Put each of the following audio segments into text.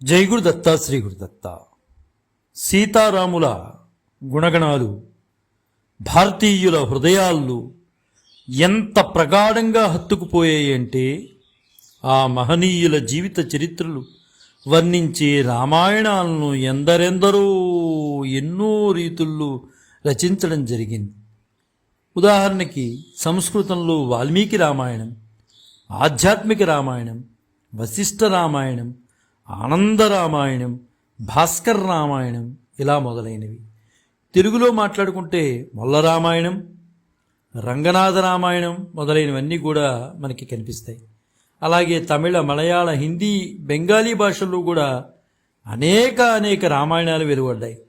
జై గురుదత్త శ్రీ గురుదత్త. సీతారాముల గుణగణాలు భారతీయుల హృదయాల్లో ఎంత ప్రగాఢంగా హత్తుకుపోయాయి అంటే ఆ మహనీయుల జీవిత చరిత్రలు వర్ణించే రామాయణాలను ఎందరెందరో ఎన్నో రీతుల్లో రచించడం జరిగింది. ఉదాహరణకి సంస్కృతంలో వాల్మీకి రామాయణం, ఆధ్యాత్మిక రామాయణం, వశిష్ఠ రామాయణం, ఆనంద రామాయణం, భాస్కర్ రామాయణం ఇలా మొదలైనవి. తెలుగులో మాట్లాడుకుంటే మొల్ల రామాయణం, రంగనాథ రామాయణం మొదలైనవన్నీ కూడా మనకి కనిపిస్తాయి. అలాగే తమిళ, మలయాళ, హిందీ, బెంగాలీ భాషల్లో కూడా అనేక రామాయణాలు వెలువడ్డాయి.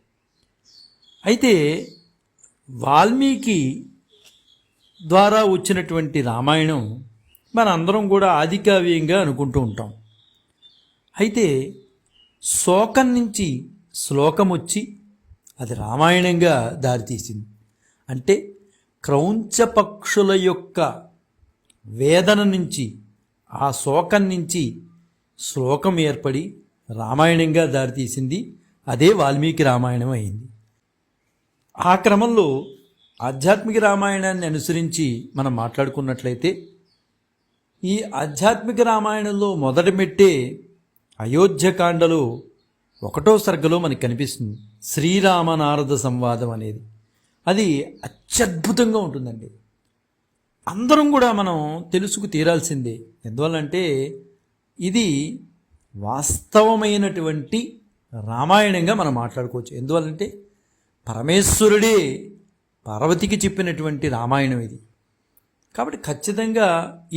అయితే వాల్మీకి ద్వారా వచ్చినటువంటి రామాయణం మన అందరం కూడా ఆదికావ్యంగా అనుకుంటూ ఉంటాం. అయితే శోకం నుంచి శ్లోకం వచ్చి అది రామాయణంగా దారితీసింది. అంటే క్రౌంచ పక్షుల యొక్క వేదన నుంచి, ఆ శోకం నుంచి శ్లోకం ఏర్పడి రామాయణంగా దారితీసింది. అదే వాల్మీకి రామాయణం అయింది. ఆ క్రమంలో ఆధ్యాత్మిక రామాయణాన్ని అనుసరించి మనం మాట్లాడుకున్నట్లయితే ఈ ఆధ్యాత్మిక రామాయణంలో మొదటి మెట్టే అయోధ్యకాండలో 1వ సర్గలో మనకు కనిపిస్తుంది శ్రీరామ నారద సంవాదం అనేది. అది అత్యద్భుతంగా ఉంటుందండి. అందరం కూడా మనం తెలుసుకు తీరాల్సిందే. ఎందువల్లంటే ఇది వాస్తవమైనటువంటి రామాయణంగా మనం మాట్లాడుకోవచ్చు. ఎందువల్లంటే పరమేశ్వరుడే పార్వతికి చెప్పినటువంటి రామాయణం ఇది. కాబట్టి ఖచ్చితంగా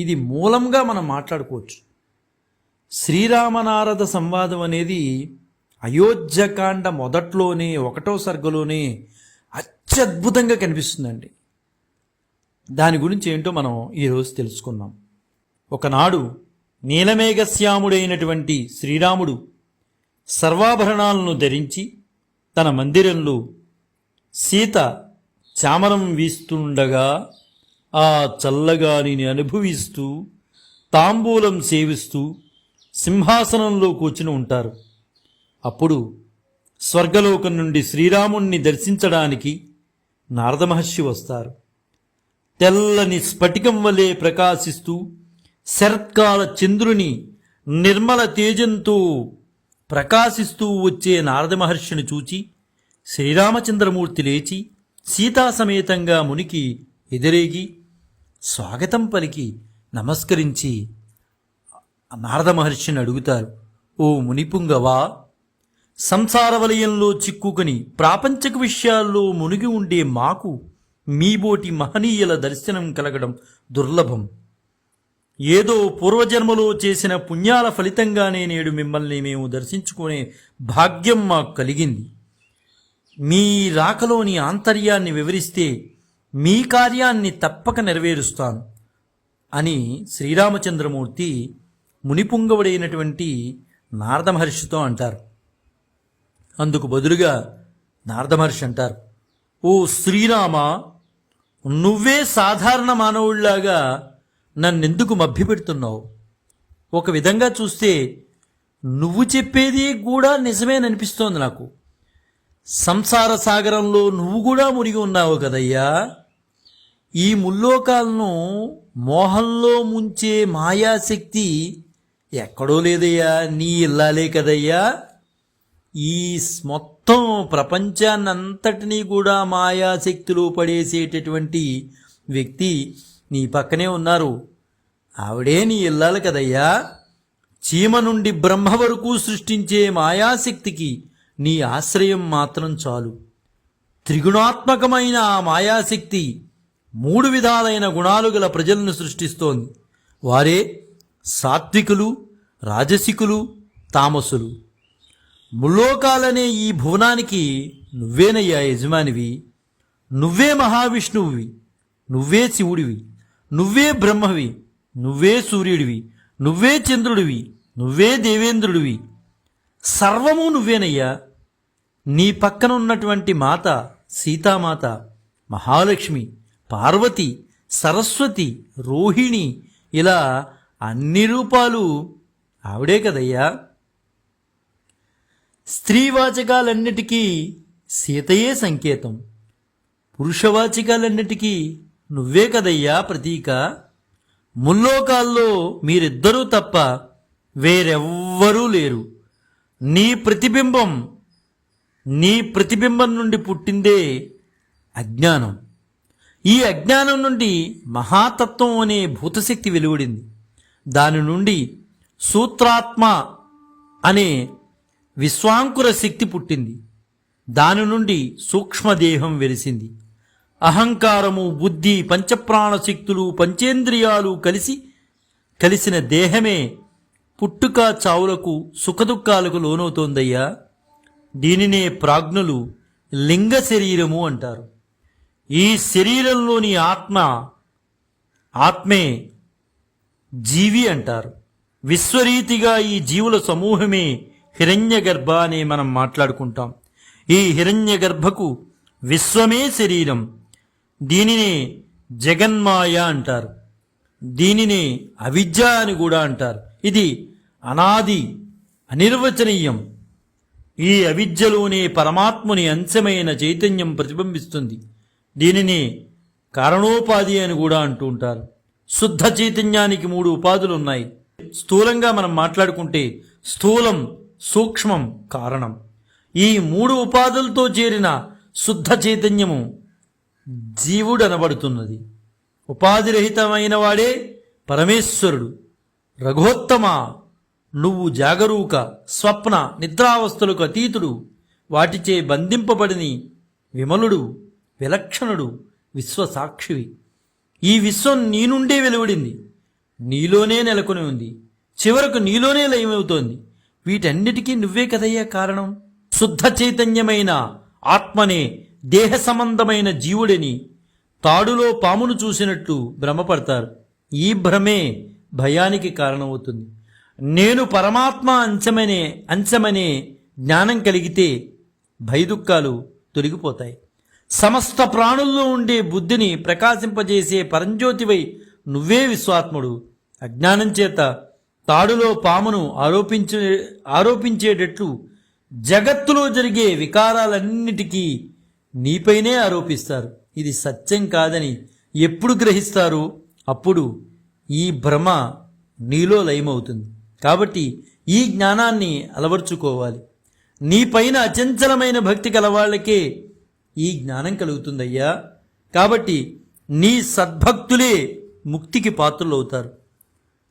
ఇది మూలంగా మనం మాట్లాడుకోవచ్చు. శ్రీరామనారద సంవాదం అనేది అయోధ్యకాండ మొదట్లోనే 1వ సర్గలోనే అత్యద్భుతంగా కనిపిస్తుందండి. దాని గురించి ఏంటో మనం ఈరోజు తెలుసుకుందాం. ఒకనాడు నీలమేఘశ్యాముడైనటువంటి శ్రీరాముడు సర్వాభరణాలను ధరించి తన మందిరంలో సీత చామరం వీస్తుండగా ఆ చల్లగాలిని అనుభవిస్తూ తాంబూలం సేవిస్తూ సింహాసనంలో కూర్చుని ఉంటారు. అప్పుడు స్వర్గలోకం నుండి శ్రీరాముణ్ణి దర్శించడానికి నారద మహర్షి వస్తారు. తెల్లని స్ఫటికం వలె ప్రకాశిస్తూ శరత్కాల చంద్రుని నిర్మల తేజంతో ప్రకాశిస్తూ వచ్చే నారద మహర్షిని చూచి శ్రీరామచంద్రమూర్తి లేచి సీతా సమేతంగా మునికి ఎదురేగి స్వాగతం పలికి నమస్కరించి నారద మహర్షిని అడుగుతారు, ఓ మునిపుంగవా, సంసార వలయంలో చిక్కుకుని ప్రాపంచక విషయాల్లో మునిగి ఉండే మాకు మీబోటి మహనీయుల దర్శనం కలగడం దుర్లభం. ఏదో పూర్వజన్మలో చేసిన పుణ్యాల ఫలితంగానే నేడు మిమ్మల్ని మేము దర్శించుకునే భాగ్యం మాకు కలిగింది. మీ రాకలోని ఆంతర్యాన్ని వివరిస్తే మీ కార్యాన్ని తప్పక నెరవేరుస్తాను అని శ్రీరామచంద్రమూర్తి మునిపుంగవుడైనటువంటి నారద మహర్షితో అంటారు. అందుకు బదులుగా నారద మహర్షి అంటారు, ఓ శ్రీరామ, నువ్వే సాధారణ మానవుళ్లాగా నన్నెందుకు మభ్యపెడుతున్నావు? ఒక విధంగా చూస్తే నువ్వు చెప్పేది కూడా నిజమేననిపిస్తోంది నాకు. సంసార సాగరంలో నువ్వు కూడా మునిగి ఉన్నావు కదయ్యా. ఈ ముల్లోకాలను మోహంలో ముంచే మాయాశక్తి ఎక్కడో లేదయ్యా, నీ ఇల్లాలే కదయ్యా. ఈ మొత్తం ప్రపంచాన్నంతటినీ కూడా మాయాశక్తిలో పడేసేటటువంటి వ్యక్తి నీ పక్కనే ఉన్నారు. ఆవిడే నీ ఇల్లాలు కదయ్యా. చీమ నుండి బ్రహ్మ వరకు సృష్టించే మాయాశక్తికి నీ ఆశ్రయం మాత్రం చాలు. త్రిగుణాత్మకమైన ఆ మాయాశక్తి 3 విధాలైన గుణాలు గల ప్రజలను సృష్టిస్తోంది. వారే సాత్వికులు, రాజసికులు, తామసులు. ముల్లోకాలనే ఈ భువనానికి నువ్వేనయ్యా యజమానివి. నువ్వే మహావిష్ణువువి, నువ్వే శివుడివి, నువ్వే బ్రహ్మవి, నువ్వే సూర్యుడివి, నువ్వే చంద్రుడివి, నువ్వే దేవేంద్రుడివి. సర్వము నువ్వేనయ్యా. నీ పక్కన ఉన్నటువంటి మాత సీతామాత, మహాలక్ష్మి, పార్వతి, సరస్వతి, రోహిణి ఇలా అన్ని రూపాలు ఆవిడే కదయ్యా. స్త్రీవాచకాలన్నిటికీ సీతయే సంకేతం, పురుషవాచకాలన్నిటికీ నువ్వే కదయ్యా ప్రతీక. ముల్లోకాల్లో మీరిద్దరూ తప్ప వేరెవ్వరూ లేరు. నీ ప్రతిబింబం నుండి పుట్టిందే అజ్ఞానం. ఈ అజ్ఞానం నుండి మహాతత్వం అనే భూతశక్తి వెలువడింది. దాని నుండి సూత్రాత్మ అనే విశ్వాంకుర శక్తి పుట్టింది. దాని నుండి సూక్ష్మదేహం వెలిసింది. అహంకారము, బుద్ధి, పంచప్రాణ శక్తులు, పంచేంద్రియాలు కలిసిన దేహమే పుట్టుక చావులకు, సుఖదుఖాలకు లోనవుతోందయ్యా. దీనినే ప్రాజ్ఞులు లింగ శరీరము అంటారు. ఈ శరీరంలోని ఆత్మే జీవి అంటారు. విశ్వరీతిగా ఈ జీవుల సమూహమే హిరణ్యగర్భ అని మనం మాట్లాడుకుంటాం. ఈ హిరణ్యగర్భకు విశ్వమే శరీరం. దీనినే జగన్మాయ అంటారు. దీనినే అవిద్య అని కూడా అంటారు. ఇది అనాది, అనిర్వచనీయం. ఈ అవిద్యలోనే పరమాత్ముని అంశమైన చైతన్యం ప్రతిబింబిస్తుంది. దీనిని కారణోపాధి అని కూడా అంటూ ఉంటారు. శుద్ధ చైతన్యానికి 3 ఉపాధులు ఉన్నాయి. స్థూలంగా మనం మాట్లాడుకుంటే స్థూలం, సూక్ష్మం, కారణం. ఈ 3 ఉపాధులతో చేరిన శుద్ధ చైతన్యము జీవుడు అనబడుతున్నది. ఉపాధిరహితమైన వాడే పరమేశ్వరుడు. రఘోత్తమ, నువ్వు జాగరూక, స్వప్న, నిద్రావస్థలకు అతీతుడు, వాటిచే బంధింపబడిని విమలుడు, విలక్షణుడు, విశ్వసాక్షివి. ఈ విశ్వం నీ నుండే వెలువడింది, నీలోనే నెలకొని ఉంది, చివరకు నీలోనే లయమవుతోంది. వీటన్నిటికీ నువ్వే కదయ్యా కారణం. శుద్ధ చైతన్యమైన ఆత్మనే దేహ సంబంధమైన జీవుడిని తాడులో పామును చూసినట్టు భ్రమపడతారు. ఈ భ్రమే భయానికి కారణమవుతుంది. నేను పరమాత్మ అంశమనే జ్ఞానం కలిగితే భయదుఖాలు తొలగిపోతాయి. సమస్త ప్రాణుల్లో ఉండే బుద్ధిని ప్రకాశింపజేసే పరంజ్యోతివై నువ్వే విశ్వాత్ముడు. అజ్ఞానం చేత తాడులో పామును ఆరోపించేటట్లు జగత్తులో జరిగే వికారాలన్నిటికీ నీపైనే ఆరోపిస్తారు. ఇది సత్యం కాదని ఎప్పుడు గ్రహిస్తారో అప్పుడు ఈ భ్రమ నీలో లయమవుతుంది. కాబట్టి ఈ జ్ఞానాన్ని అలవర్చుకోవాలి. నీపైన అచంచలమైన భక్తి కలవాళ్లకే ఈ జ్ఞానం కలుగుతుందయ్యా. కాబట్టి నీ సద్భక్తులే ముక్తికి పాత్రులవుతారు.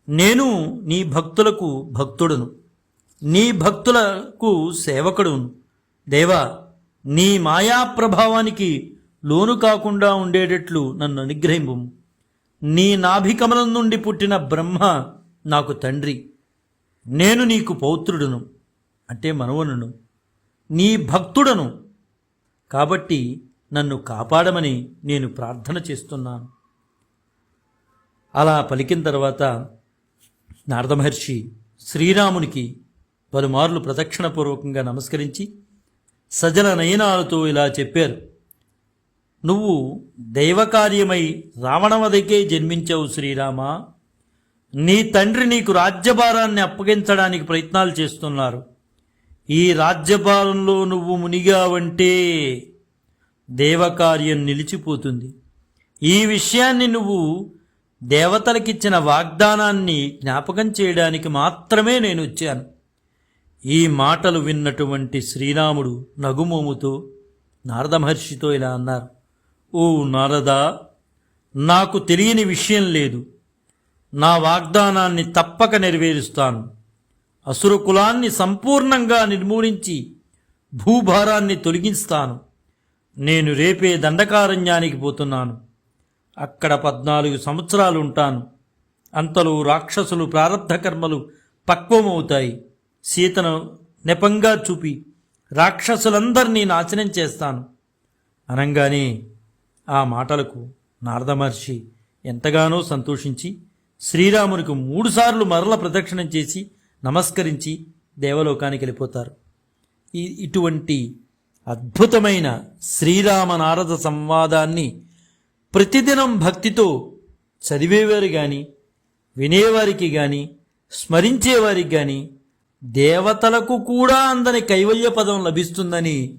నేను నీ భక్తులకు భక్తుడను, నీ భక్తులకు సేవకుడును. దేవా, నీ మాయా ప్రభావానికి లోను కాకుండా ఉండేటట్లు నన్ను అనుగ్రహింపు. నీ నాభికమలం నుండి పుట్టిన బ్రహ్మ నాకు తండ్రి. నేను నీకు పౌత్రుడును, అంటే మనవనును, నీ భక్తుడను. కాబట్టి నన్ను కాపాడమని నేను ప్రార్థన చేస్తున్నాను. అలా పలికిన తర్వాత నారద మహర్షి శ్రీరామునికి పలుమార్లు ప్రదక్షిణపూర్వకంగా నమస్కరించి సజల నయనాలతో ఇలా చెప్పారు. నువ్వు దైవకార్యమై రావణవదకే జన్మించావు శ్రీరామ. నీ తండ్రి నీకు రాజ్యభారాన్ని అప్పగించడానికి ప్రయత్నాలు చేస్తున్నారు. ఈ రాజ్యభారంలో నువ్వు మునిగావంటే దేవకార్యం నిలిచిపోతుంది. ఈ విషయాన్ని నువ్వు దేవతలకిచ్చిన వాగ్దానాన్ని జ్ఞాపకం చేయడానికి మాత్రమే నేను వచ్చాను. ఈ మాటలు విన్నటువంటి శ్రీరాముడు నగుమోముతో నారద మహర్షితో ఇలా అన్నారు. ఓ నారదా, నాకు తెలియని విషయం లేదు. నా వాగ్దానాన్ని తప్పక నెరవేరుస్తాను. అసుర కులాన్ని సంపూర్ణంగా నిర్మూలించి భూభారాన్ని తొలగిస్తాను. నేను రేపే దండకారణ్యానికి పోతున్నాను. అక్కడ 14 సంవత్సరాలు ఉంటాను. అంతలో రాక్షసులు ప్రారబ్ధ కర్మలు పక్వమవుతాయి. సీతను నెపంగా చూపి రాక్షసులందరినీ నాశనం చేస్తాను అనంగానే ఆ మాటలకు నారద మహర్షి ఎంతగానో సంతోషించి శ్రీరామునికి 3 సార్లు మరల ప్రదక్షిణం చేసి నమస్కరించి దేవలోకానికి వెళ్ళిపోతారు. ఇటువంటి అద్భుతమైన శ్రీరామ నారద సంవాదాన్ని ప్రతిదినం భక్తితో చదివేవారు కానీ, వినేవారికి కానీ, స్మరించేవారికి కానీ దేవతలకు కూడా అందని కైవల్య పదం లభిస్తుందని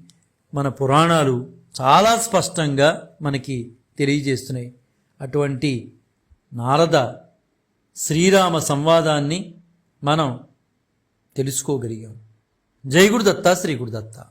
మన పురాణాలు చాలా స్పష్టంగా మనకి తెలియజేస్తున్నాయి. అటువంటి నారద శ్రీరామ సంవాదాన్ని మనం తెలుసుకోగలిగాం. జై గురుదత్త, శ్రీ గురుదత్త.